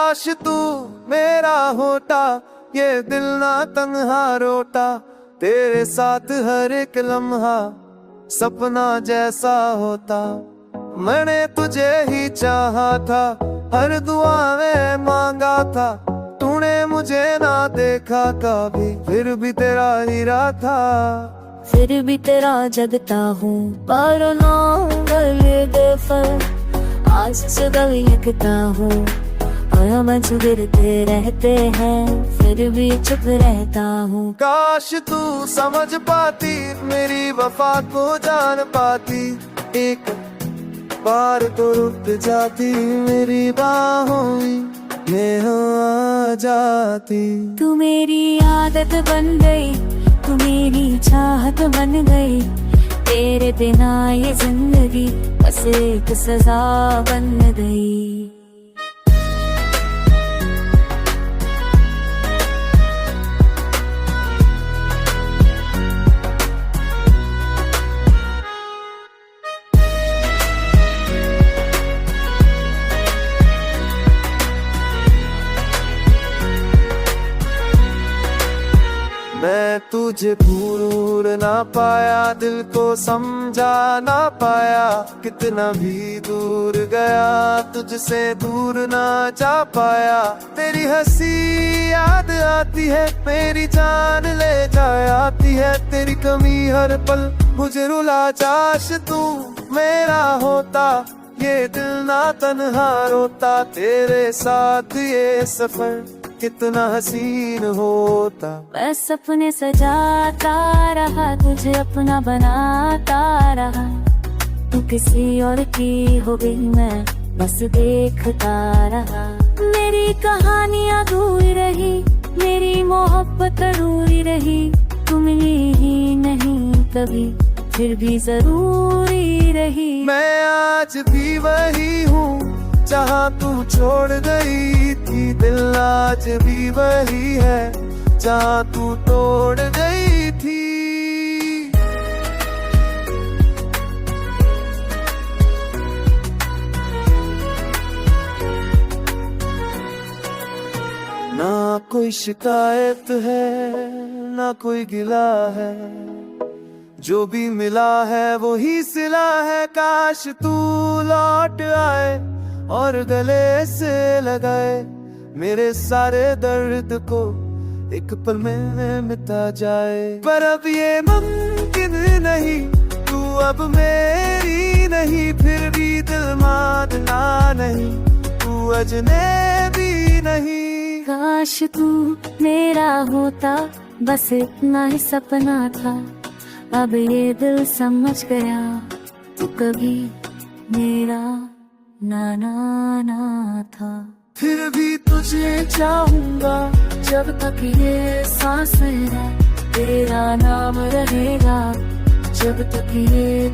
काश तू मेरा होता, ये दिल ना तन्हा रोता। तेरे साथ हर एक लम्हा सपना जैसा होता। मैंने तुझे ही चाहा था, हर दुआ में मांगा था। तूने मुझे ना देखा कभी, फिर भी तेरा हीरा था। फिर भी तेरा जगता हूँ, पर गले दे फल आज सुबह लिखता हूँ। और गिरते रहते हैं, फिर भी चुप रहता हूँ। काश तू समझ पाती, मेरी वफा को जान पाती। एक बार तो रुक जाती, मेरी बाहों में आ जाती। तू मेरी आदत बन गई, तू मेरी चाहत बन गई। तेरे बिना ये जिंदगी बस एक सजा बन गई। मैं तुझे भूल ना पाया, दिल को समझा ना पाया। कितना भी दूर गया, तुझसे दूर ना जा पाया। तेरी हंसी याद आती है, मेरी जान ले जाती है। तेरी कमी हर पल मुझे रुला। काश तू मेरा होता, ये दिल ना तन्हा रोता। तेरे साथ ये सफर कितना हसीन होता। मैं सपने सजाता रहा, तुझे अपना बनाता रहा। तू किसी और की हो गई, मैं बस देखता रहा। मेरी कहानियाँ अधूरी रही, मेरी मोहब्बत अधूरी रही। तुम ही नहीं कभी, फिर भी जरूरी रही। मैं आज भी वही हूँ जहाँ तू छोड़ गई थी। दिल आज भी वही है जहाँ तू तोड़ गई थी। ना कोई शिकायत है, ना कोई गिला है। जो भी मिला है वो ही सिला है। काश तू लौट आए और गले से लगाए, मेरे सारे दर्द को एक पल में मिटा जाए। पर अब ये मुमकिन नहीं, तू अब मेरी नहीं। फिर भी दिल मानना नहीं, तू अजनबी नहीं। काश तू मेरा होता, बस इतना ही सपना था। अब ये दिल समझ गया, तू कभी मेरा ना था। फिर भी तुझे चाहूंगा, जब तक ये सांस है तेरा नाम रहेगा। जब तक ये